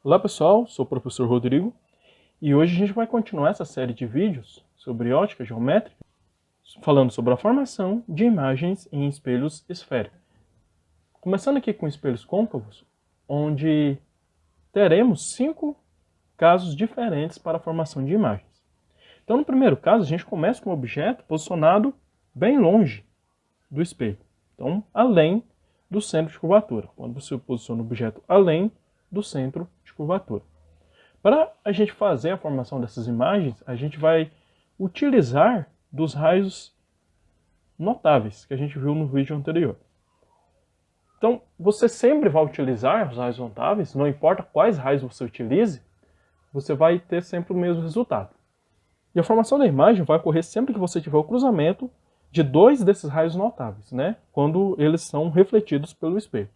Olá pessoal, sou o professor Rodrigo e hoje a gente vai continuar essa série de vídeos sobre ótica geométrica, falando sobre a formação de imagens em espelhos esféricos. Começando aqui com espelhos côncavos, onde teremos 5 casos diferentes para a formação de imagens. Então no primeiro caso a gente começa com um objeto posicionado bem longe do espelho, então além do centro de curvatura, quando você posiciona o objeto além do centro de curvatura. Para a gente fazer a formação dessas imagens, a gente vai utilizar dos raios notáveis que a gente viu no vídeo anterior. Então, você sempre vai utilizar os raios notáveis, não importa quais raios você utilize, você vai ter sempre o mesmo resultado. E a formação da imagem vai ocorrer sempre que você tiver o cruzamento de 2 desses raios notáveis, né? Quando eles são refletidos pelo espelho.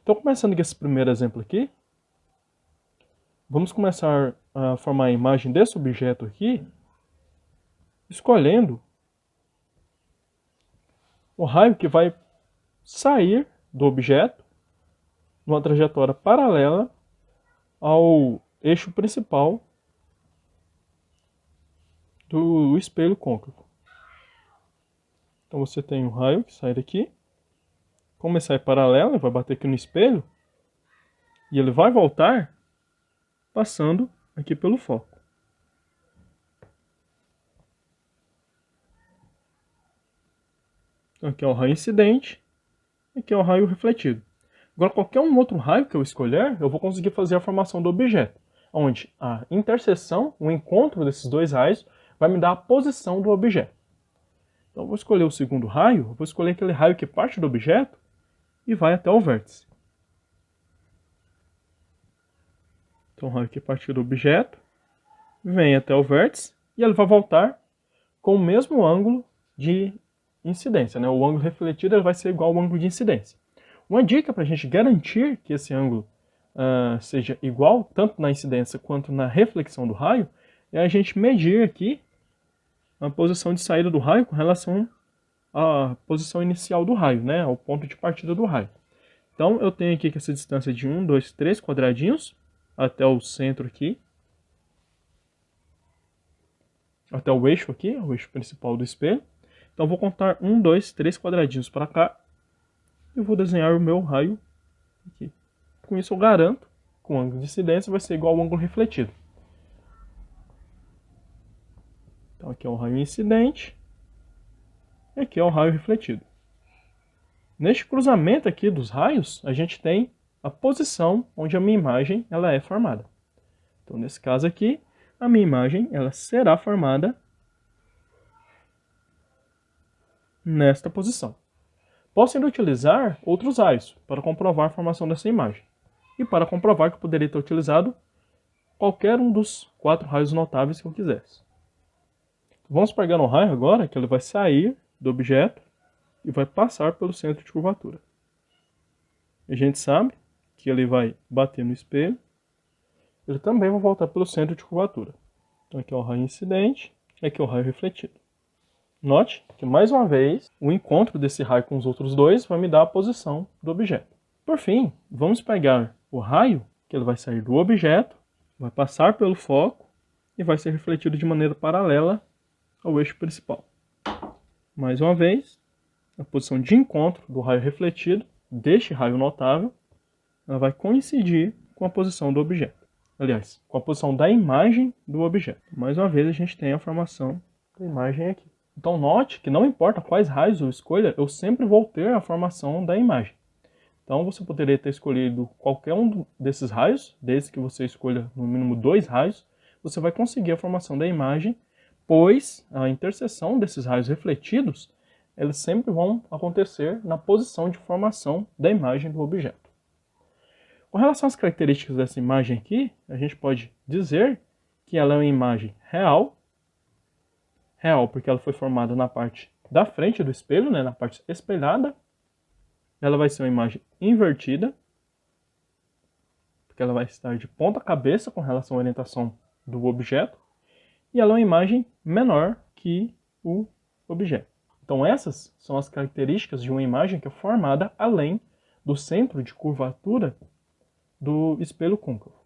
Então, começando com esse primeiro exemplo aqui, vamos começar a formar a imagem desse objeto aqui, escolhendo o raio que vai sair do objeto numa trajetória paralela ao eixo principal do espelho côncavo. Então você tem um raio que sai daqui, como ele sai paralelo, ele vai bater aqui no espelho, e ele vai voltar passando aqui pelo foco. Então aqui é o raio incidente, aqui é o raio refletido. Agora qualquer um outro raio que eu escolher, eu vou conseguir fazer a formação do objeto, onde a interseção, o encontro desses 2 raios, vai me dar a posição do objeto. Então eu vou escolher o segundo raio, eu vou escolher aquele raio que parte do objeto e vai até o vértice. Então o raio que parte do objeto vem até o vértice e ele vai voltar com o mesmo ângulo de incidência, né? O ângulo refletido ele vai ser igual ao ângulo de incidência. Uma dica para a gente garantir que esse ângulo seja igual, tanto na incidência quanto na reflexão do raio, é a gente medir aqui a posição de saída do raio com relação à posição inicial do raio, né? Ao ponto de partida do raio. Então eu tenho aqui que essa distância de 1, 2, 3 quadradinhos até o centro aqui, até o eixo aqui, o eixo principal do espelho. Então eu vou contar 1, 2, 3 quadradinhos para cá e vou desenhar o meu raio aqui. Com isso eu garanto que o ângulo de incidência vai ser igual ao ângulo refletido. Então aqui é o raio incidente e aqui é o raio refletido. Neste cruzamento aqui dos raios, a gente tem a posição onde a minha imagem ela é formada. Então nesse caso aqui, a minha imagem ela será formada nesta posição. Posso ainda utilizar outros raios para comprovar a formação dessa imagem. E para comprovar que eu poderia ter utilizado qualquer um dos 4 raios notáveis que eu quisesse. Vamos pegar no raio agora, que ele vai sair do objeto e vai passar pelo centro de curvatura. A gente sabe que ele vai bater no espelho, ele também vai voltar pelo centro de curvatura. Então aqui é o raio incidente, aqui é o raio refletido. Note que, mais uma vez, o encontro desse raio com os outros 2 vai me dar a posição do objeto. Por fim, vamos pegar o raio, que ele vai sair do objeto, vai passar pelo foco e vai ser refletido de maneira paralela ao eixo principal. Mais uma vez, a posição de encontro do raio refletido, deste raio notável, ela vai coincidir com a posição do objeto. Aliás, com a posição da imagem do objeto. Mais uma vez, a gente tem a formação da imagem aqui. Então note que não importa quais raios eu escolha, eu sempre vou ter a formação da imagem. Então você poderia ter escolhido qualquer um desses raios, desde que você escolha no mínimo 2 raios, você vai conseguir a formação da imagem, pois a interseção desses raios refletidos, eles sempre vão acontecer na posição de formação da imagem do objeto. Com relação às características dessa imagem aqui, a gente pode dizer que ela é uma imagem real, porque ela foi formada na parte da frente do espelho, né, na parte espelhada. Ela vai ser uma imagem invertida, porque ela vai estar de ponta cabeça com relação à orientação do objeto. E ela é uma imagem menor que o objeto. Então essas são as características de uma imagem que é formada além do centro de curvatura do espelho côncavo.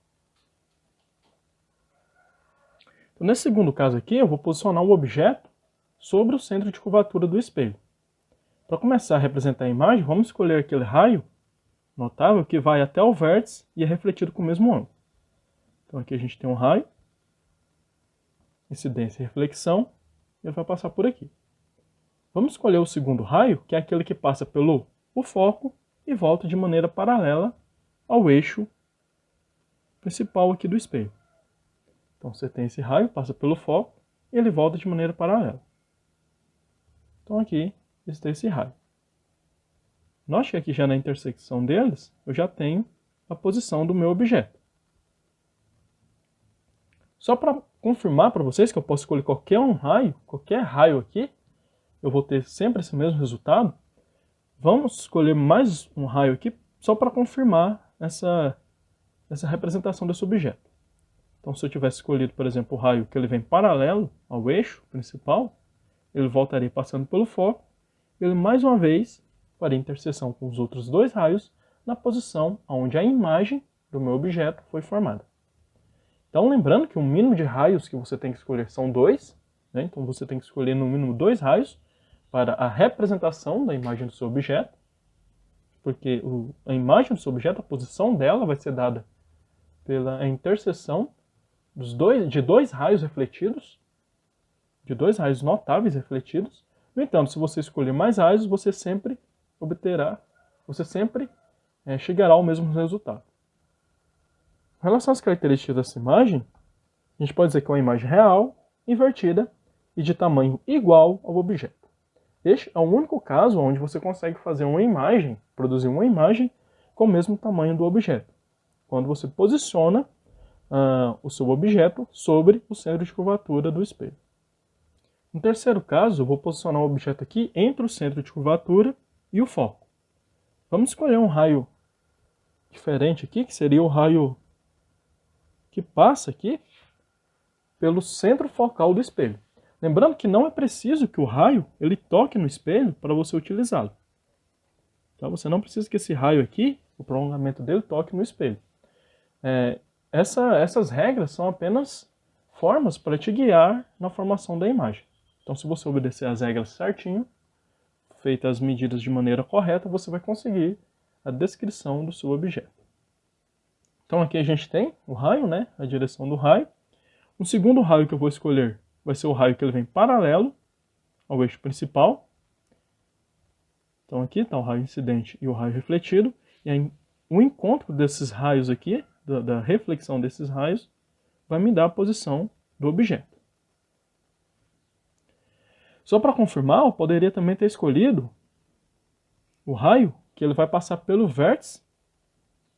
Então, nesse segundo caso aqui, eu vou posicionar o objeto sobre o centro de curvatura do espelho. Para começar a representar a imagem, vamos escolher aquele raio notável que vai até o vértice e é refletido com o mesmo ângulo. Então aqui a gente tem um raio, incidência e reflexão, e ele vai passar por aqui. Vamos escolher o segundo raio, que é aquele que passa pelo foco e volta de maneira paralela ao eixo principal aqui do espelho. Então você tem esse raio, passa pelo foco e ele volta de maneira paralela. Então aqui está esse raio. Note que aqui já na intersecção deles, eu já tenho a posição do meu objeto. Só para confirmar para vocês que eu posso escolher qualquer raio aqui, eu vou ter sempre esse mesmo resultado. Vamos escolher mais um raio aqui, só para confirmar essa representação desse objeto. Então, se eu tivesse escolhido, por exemplo, o raio que ele vem paralelo ao eixo principal, ele voltaria passando pelo foco, ele mais uma vez faria interseção com os outros dois raios na posição onde a imagem do meu objeto foi formada. Então, lembrando que o mínimo de raios que você tem que escolher são 2, né? Então você tem que escolher no mínimo 2 raios para a representação da imagem do seu objeto, porque a imagem do seu objeto, a posição dela vai ser dada pela interseção de dois raios refletidos, de dois raios notáveis refletidos. No entanto, se você escolher mais raios, você sempre chegará ao mesmo resultado. Em relação às características dessa imagem, a gente pode dizer que é uma imagem real, invertida e de tamanho igual ao objeto. Este é o único caso onde você consegue fazer produzir uma imagem com o mesmo tamanho do objeto, quando você posiciona o seu objeto sobre o centro de curvatura do espelho. No terceiro caso, eu vou posicionar o objeto aqui entre o centro de curvatura e o foco. Vamos escolher um raio diferente aqui, que seria o raio que passa aqui pelo centro focal do espelho. Lembrando que não é preciso que o raio ele toque no espelho para você utilizá-lo. Então você não precisa que esse raio aqui, o prolongamento dele, toque no espelho. Essas regras são apenas formas para te guiar na formação da imagem. Então, se você obedecer às regras certinho, feitas as medidas de maneira correta, você vai conseguir a descrição do seu objeto. Então aqui a gente tem o raio, né? A direção do raio. O segundo raio que eu vou escolher vai ser o raio que ele vem paralelo ao eixo principal. Então aqui está o raio incidente e o raio refletido. E aí, o encontro desses raios aqui, da reflexão desses raios, vai me dar a posição do objeto. Só para confirmar, eu poderia também ter escolhido o raio que ele vai passar pelo vértice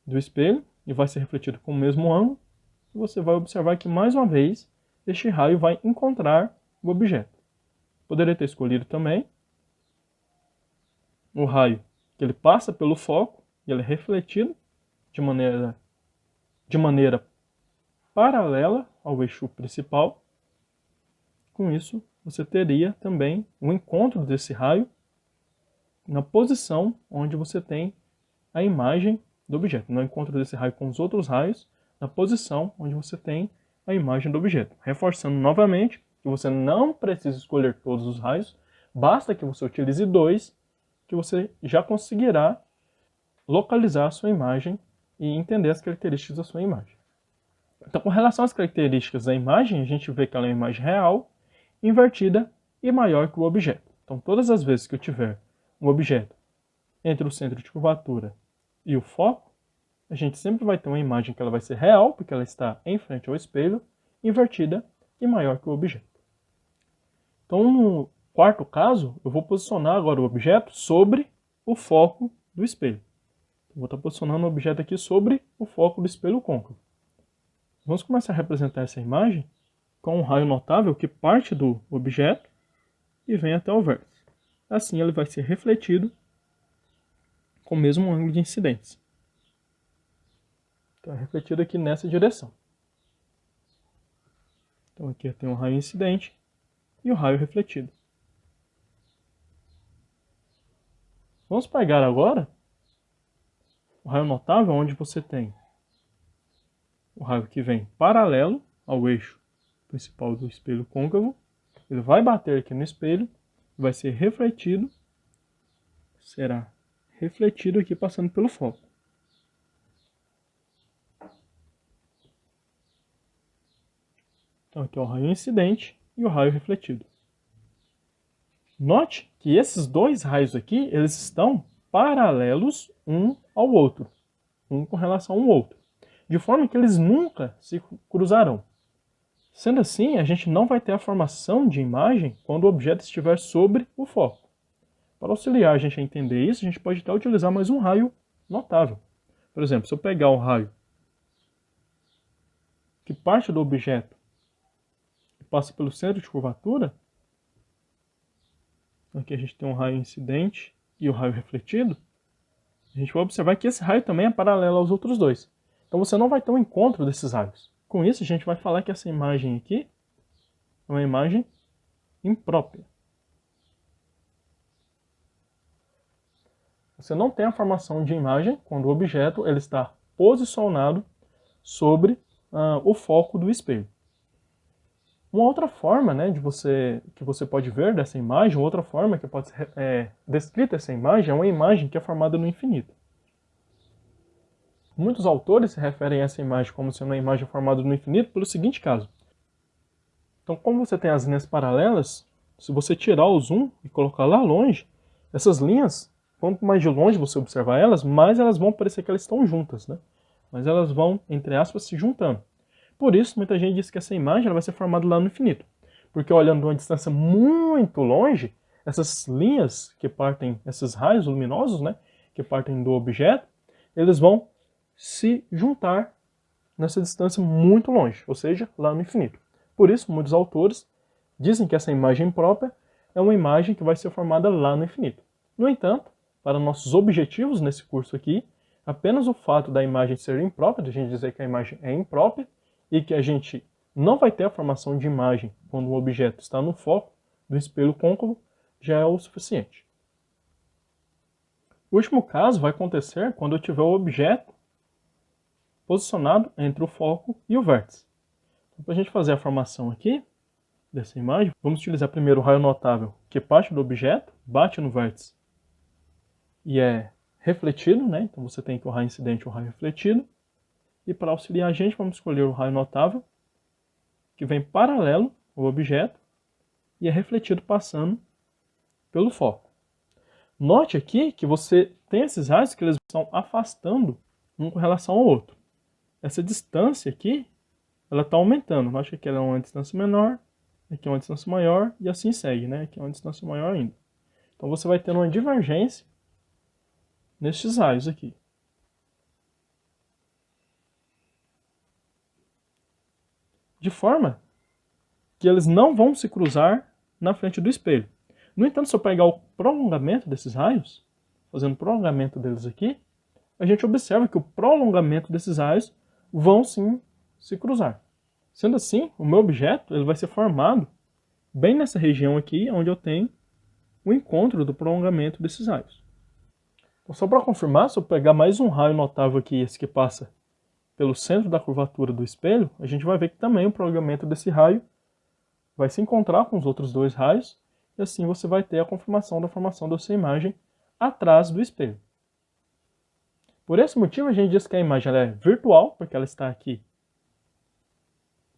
do espelho e vai ser refletido com o mesmo ângulo. E você vai observar que, mais uma vez, este raio vai encontrar o objeto. Poderia ter escolhido também o raio que ele passa pelo foco e ele é refletido de maneira paralela ao eixo principal. Com isso, você teria também o encontro desse raio na posição onde você tem a imagem do objeto. No encontro desse raio com os outros raios, na posição onde você tem a imagem do objeto. Reforçando novamente que você não precisa escolher todos os raios, basta que você utilize 2, que você já conseguirá localizar a sua imagem e entender as características da sua imagem. Então, com relação às características da imagem, a gente vê que ela é uma imagem real, invertida e maior que o objeto. Então, todas as vezes que eu tiver um objeto entre o centro de curvatura e o foco, a gente sempre vai ter uma imagem que ela vai ser real, porque ela está em frente ao espelho, invertida e maior que o objeto. Então, no quarto caso, eu vou posicionar agora o objeto sobre o foco do espelho. Eu vou estar posicionando o objeto aqui sobre o foco do espelho côncavo. Vamos começar a representar essa imagem com um raio notável que parte do objeto e vem até o vértice. Assim ele vai ser refletido com o mesmo ângulo de incidência. Então é refletido aqui nessa direção. Então aqui eu tenho um raio incidente e o raio refletido. Vamos pegar agora o raio notável, onde você tem o raio que vem paralelo ao eixo principal do espelho côncavo, ele vai bater aqui no espelho, vai ser refletido, será refletido aqui passando pelo foco. Então aqui é o raio incidente e o raio refletido. Note que esses dois raios aqui, eles estão paralelos um ao outro, um com relação ao outro, de forma que eles nunca se cruzarão. Sendo assim, a gente não vai ter a formação de imagem quando o objeto estiver sobre o foco. Para auxiliar a gente a entender isso, a gente pode até utilizar mais um raio notável. Por exemplo, se eu pegar o raio que parte do objeto e passa pelo centro de curvatura, aqui a gente tem um raio incidente e o raio refletido, a gente vai observar que esse raio também é paralelo aos outros dois. Então você não vai ter um encontro desses raios. Com isso a gente vai falar que essa imagem aqui é uma imagem imprópria. Você não tem a formação de imagem quando o objeto ele está posicionado sobre o foco do espelho. Uma outra forma, né, que você pode ver dessa imagem, outra forma que pode ser descrita essa imagem, é uma imagem que é formada no infinito. Muitos autores se referem a essa imagem como sendo uma imagem formada no infinito pelo seguinte caso. Então, como você tem as linhas paralelas, se você tirar o zoom e colocar lá longe, essas linhas, quanto mais de longe você observar elas, mais elas vão parecer que elas estão juntas, né? Mas elas vão, entre aspas, se juntando. Por isso, muita gente diz que essa imagem ela vai ser formada lá no infinito. Porque olhando de uma distância muito longe, essas linhas que partem, esses raios luminosos, né, que partem do objeto, eles vão se juntar nessa distância muito longe, ou seja, lá no infinito. Por isso, muitos autores dizem que essa imagem imprópria é uma imagem que vai ser formada lá no infinito. No entanto, para nossos objetivos nesse curso aqui, apenas o fato da imagem ser imprópria, de a gente dizer que a imagem é imprópria, e que a gente não vai ter a formação de imagem quando o objeto está no foco do espelho côncavo, já é o suficiente. O último caso vai acontecer quando eu tiver o objeto posicionado entre o foco e o vértice. Então, para a gente fazer a formação aqui dessa imagem, vamos utilizar primeiro o raio notável, que parte do objeto, bate no vértice e é refletido, né? Então você tem aqui o raio incidente e o raio refletido. E para auxiliar a gente, vamos escolher o raio notável, que vem paralelo ao objeto e é refletido passando pelo foco. Note aqui que você tem esses raios que eles estão afastando um com relação ao outro. Essa distância aqui, ela está aumentando. Note que aqui ela é uma distância menor, aqui é uma distância maior e assim segue, né? Aqui é uma distância maior ainda. Então você vai ter uma divergência nestes raios aqui. De forma que eles não vão se cruzar na frente do espelho. No entanto, se eu pegar o prolongamento desses raios, fazendo o prolongamento deles aqui, a gente observa que o prolongamento desses raios vão sim se cruzar. Sendo assim, o meu objeto ele vai ser formado bem nessa região aqui, onde eu tenho o encontro do prolongamento desses raios. Então, só para confirmar, se eu pegar mais um raio notável aqui, esse que passa pelo centro da curvatura do espelho, a gente vai ver que também o prolongamento desse raio vai se encontrar com os outros dois raios, e assim você vai ter a confirmação da formação da sua imagem atrás do espelho. Por esse motivo, a gente diz que a imagem ela é virtual, porque ela está aqui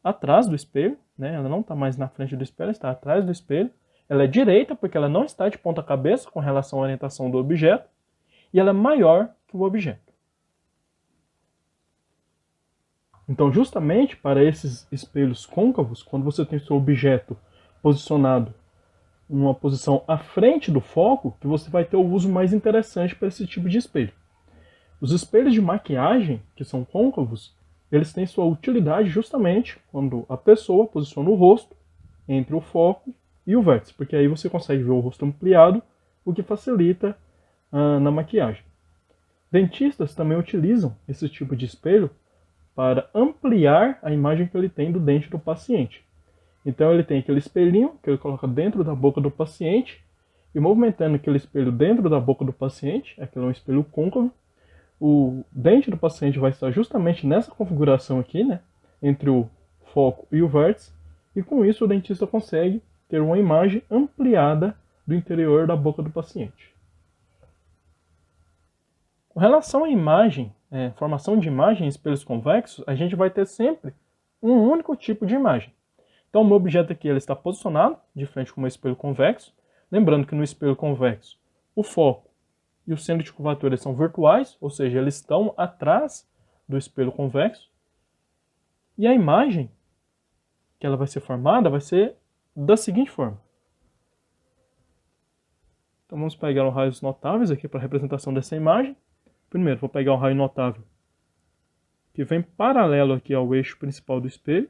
atrás do espelho, né? Ela não está mais na frente do espelho, ela está atrás do espelho. Ela é direita, porque ela não está de ponta cabeça com relação à orientação do objeto, e ela é maior que o objeto. Então, justamente para esses espelhos côncavos, quando você tem seu objeto posicionado em uma posição à frente do foco, que você vai ter o uso mais interessante para esse tipo de espelho. Os espelhos de maquiagem, que são côncavos, eles têm sua utilidade justamente quando a pessoa posiciona o rosto entre o foco e o vértice, porque aí você consegue ver o rosto ampliado, o que facilita na maquiagem. Dentistas também utilizam esse tipo de espelho para ampliar a imagem que ele tem do dente do paciente. Então ele tem aquele espelhinho que ele coloca dentro da boca do paciente e movimentando aquele espelho dentro da boca do paciente, aquele é um espelho côncavo, o dente do paciente vai estar justamente nessa configuração aqui, né, entre o foco e o vértice, E com isso o dentista consegue ter uma imagem ampliada do interior da boca do paciente. Com relação à imagem, formação de imagem em espelhos convexos, a gente vai ter sempre um único tipo de imagem. Então o meu objeto aqui ele está posicionado de frente com o meu espelho convexo. Lembrando que no espelho convexo o foco e o centro de curvatura são virtuais, ou seja, eles estão atrás do espelho convexo. E a imagem que ela vai ser formada vai ser da seguinte forma. Então vamos pegar os raios notáveis aqui para a representação dessa imagem. Primeiro, vou pegar um raio notável que vem paralelo aqui ao eixo principal do espelho.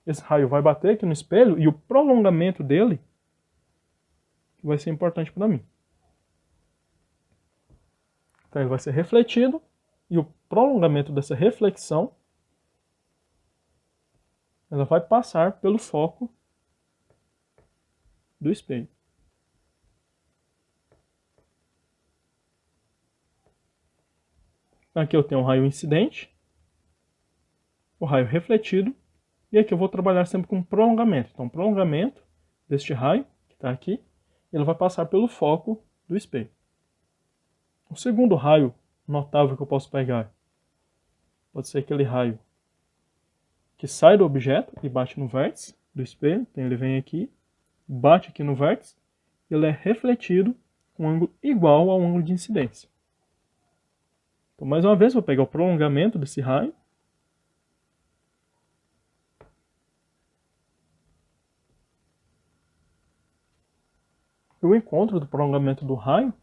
Esse raio vai bater aqui no espelho e o prolongamento dele vai ser importante para mim. Então ele vai ser refletido e o prolongamento dessa reflexão ela vai passar pelo foco do espelho. Aqui eu tenho um raio incidente, o raio refletido, e aqui eu vou trabalhar sempre com prolongamento. Então, prolongamento deste raio, que está aqui, ele vai passar pelo foco do espelho. O segundo raio notável que eu posso pegar pode ser aquele raio que sai do objeto e bate no vértice do espelho. Então, ele vem aqui, bate aqui no vértice, ele é refletido com um ângulo igual ao ângulo de incidência. Então, mais uma vez, vou pegar o prolongamento desse raio. E o encontro do prolongamento do raio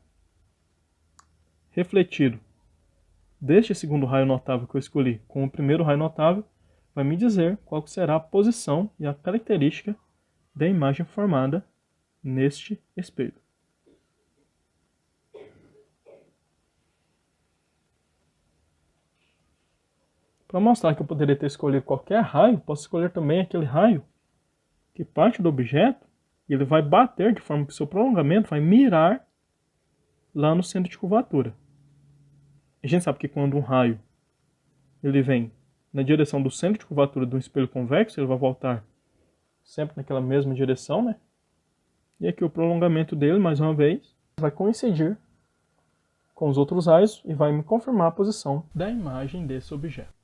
refletido deste segundo raio notável que eu escolhi com o primeiro raio notável vai me dizer qual será a posição e a característica da imagem formada neste espelho. Para mostrar que eu poderia ter escolhido qualquer raio, posso escolher também aquele raio que parte do objeto e ele vai bater de forma que o seu prolongamento vai mirar lá no centro de curvatura. A gente sabe que quando um raio ele vem na direção do centro de curvatura de um espelho convexo, ele vai voltar sempre naquela mesma direção, né? E aqui o prolongamento dele, mais uma vez, vai coincidir com os outros raios e vai me confirmar a posição da imagem desse objeto.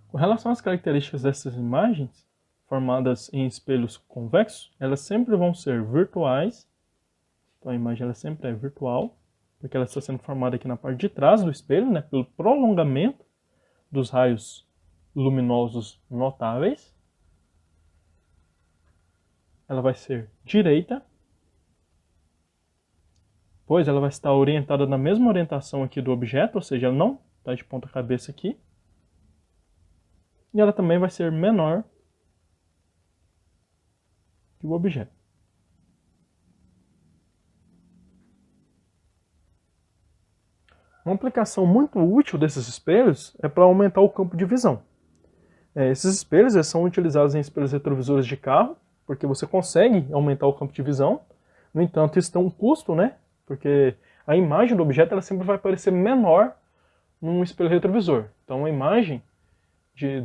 Com relação às características dessas imagens, formadas em espelhos convexos, elas sempre vão ser virtuais. Então a imagem ela sempre é virtual, porque ela está sendo formada aqui na parte de trás do espelho, né, pelo prolongamento dos raios luminosos notáveis. Ela vai ser direita, pois ela vai estar orientada na mesma orientação aqui do objeto, ou seja, ela não está de ponta cabeça aqui. E ela também vai ser menor que o objeto. Uma aplicação muito útil desses espelhos é para aumentar o campo de visão. Esses espelhos são utilizados em espelhos retrovisores de carro, porque você consegue aumentar o campo de visão. No entanto, isso tem um custo, né? Porque a imagem do objeto ela sempre vai parecer menor num espelho retrovisor. Então a imagem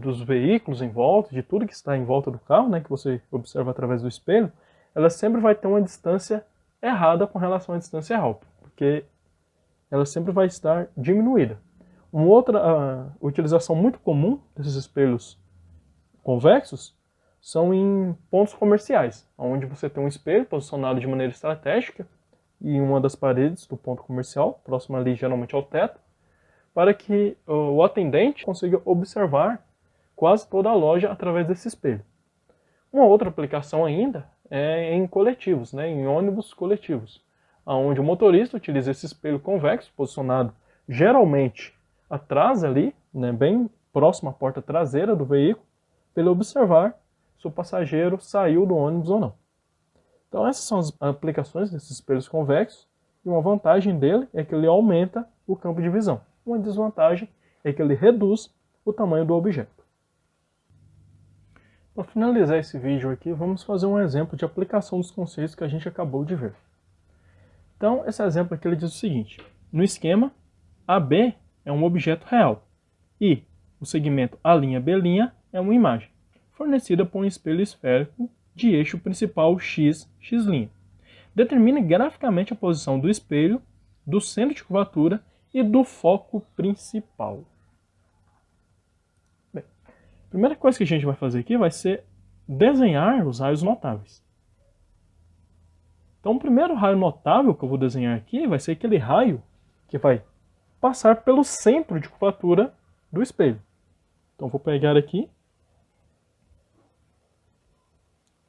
dos veículos em volta, de tudo que está em volta do carro, né, que você observa através do espelho, ela sempre vai ter uma distância errada com relação à distância real, porque ela sempre vai estar diminuída. Uma outra utilização muito comum desses espelhos convexos são em pontos comerciais, onde você tem um espelho posicionado de maneira estratégica em uma das paredes do ponto comercial, próximo ali geralmente ao teto, para que o atendente consiga observar quase toda a loja através desse espelho. Uma outra aplicação ainda é em coletivos, né, em ônibus coletivos, onde o motorista utiliza esse espelho convexo, posicionado geralmente atrás ali, né, bem próximo à porta traseira do veículo, para ele observar se o passageiro saiu do ônibus ou não. Então essas são as aplicações desses espelhos convexos, e uma vantagem dele é que ele aumenta o campo de visão. Uma desvantagem é que ele reduz o tamanho do objeto. Para finalizar esse vídeo aqui, vamos fazer um exemplo de aplicação dos conceitos que a gente acabou de ver. Então, esse exemplo aqui ele diz o seguinte: no esquema, AB é um objeto real e o segmento A'B' é uma imagem. fornecida por um espelho esférico de eixo principal x, x'. Determine graficamente a posição do espelho, do centro de curvatura e do foco principal. Bem, a primeira coisa que a gente vai fazer aqui vai ser desenhar os raios notáveis. Então, o primeiro raio notável que eu vou desenhar aqui vai ser aquele raio que vai passar pelo centro de curvatura do espelho. Então, vou pegar aqui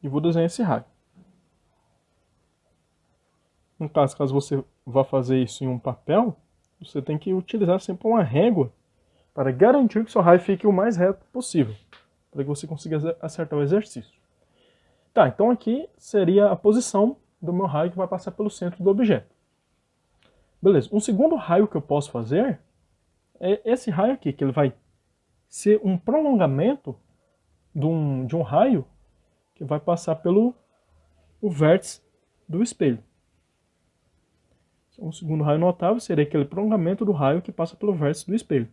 e vou desenhar esse raio. No caso você vá fazer isso em um papel, você tem que utilizar sempre uma régua para garantir que seu raio fique o mais reto possível, para que você consiga acertar o exercício. Tá, então aqui seria a posição do meu raio que vai passar pelo centro do objeto. Beleza, um segundo raio que eu posso fazer é esse raio aqui, que ele vai ser um prolongamento de um raio que vai passar pelo vértice do espelho. Então, o segundo raio notável seria aquele prolongamento do raio que passa pelo vértice do espelho.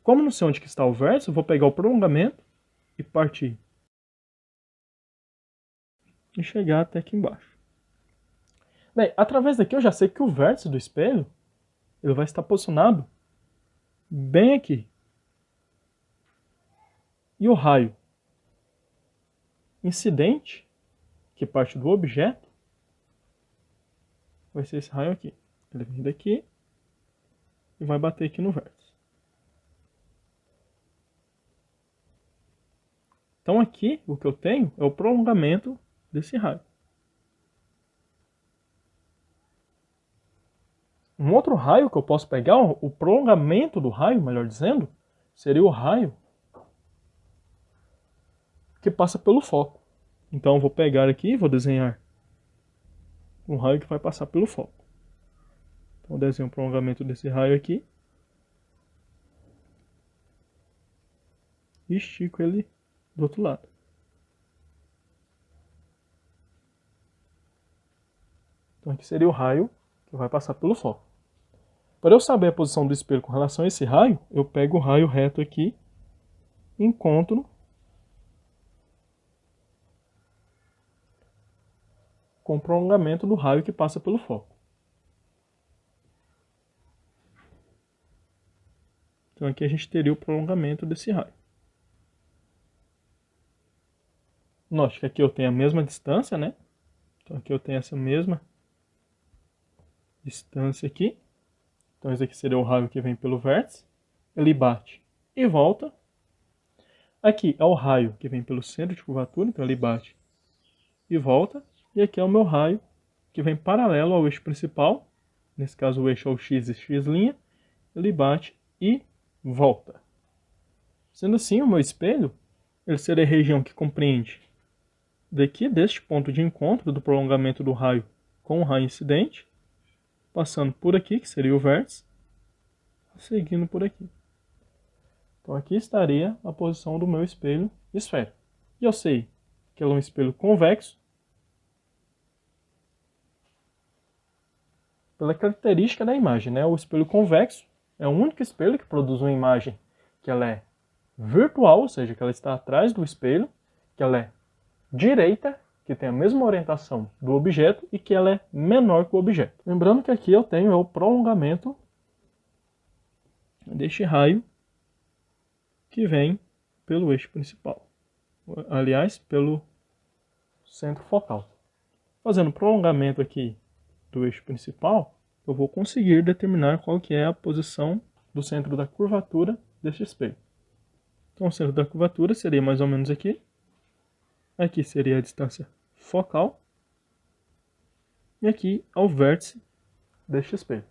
Como não sei onde que está o vértice, eu vou pegar o prolongamento e partir. E chegar até aqui embaixo. Bem, através daqui eu já sei que o vértice do espelho ele vai estar posicionado bem aqui. E o raio incidente, que parte do objeto, vai ser esse raio aqui. Ele vem daqui e vai bater aqui no vértice. Então aqui o que eu tenho é o prolongamento desse raio. Um outro raio que eu posso pegar, o prolongamento do raio, melhor dizendo, seria o raio que passa pelo foco. Então eu vou pegar aqui e vou desenhar um raio que vai passar pelo foco. Então eu desenho o prolongamento desse raio aqui. E estico ele do outro lado. Então aqui seria o raio que vai passar pelo foco. Para eu saber a posição do espelho com relação a esse raio, eu pego o raio reto aqui, encontro com o prolongamento do raio que passa pelo foco. Então aqui a gente teria o prolongamento desse raio. Note que aqui eu tenho a mesma distância, né? Então aqui eu tenho essa mesma distância aqui. Então esse aqui seria o raio que vem pelo vértice. Ele bate e volta. Aqui é o raio que vem pelo centro de curvatura, então ele bate e volta. E aqui é o meu raio que vem paralelo ao eixo principal. Nesse caso o eixo é o x e x'. Ele bate e volta. Sendo assim, o meu espelho ele seria a região que compreende daqui deste ponto de encontro do prolongamento do raio com o raio incidente, passando por aqui, que seria o vértice, seguindo por aqui. Então aqui estaria a posição do meu espelho esférico. E eu sei que ele é um espelho convexo, pela característica da imagem, né? O espelho convexo é o único espelho que produz uma imagem que ela é virtual, ou seja, que ela está atrás do espelho, que ela é direita, que tem a mesma orientação do objeto e que ela é menor que o objeto. Lembrando que aqui eu tenho o prolongamento deste raio que vem pelo eixo principal. Aliás, pelo centro focal. Fazendo prolongamento aqui do eixo principal, eu vou conseguir determinar qual que é a posição do centro da curvatura deste espelho. Então o centro da curvatura seria mais ou menos aqui. Aqui seria a distância focal. E aqui é o vértice deste espelho.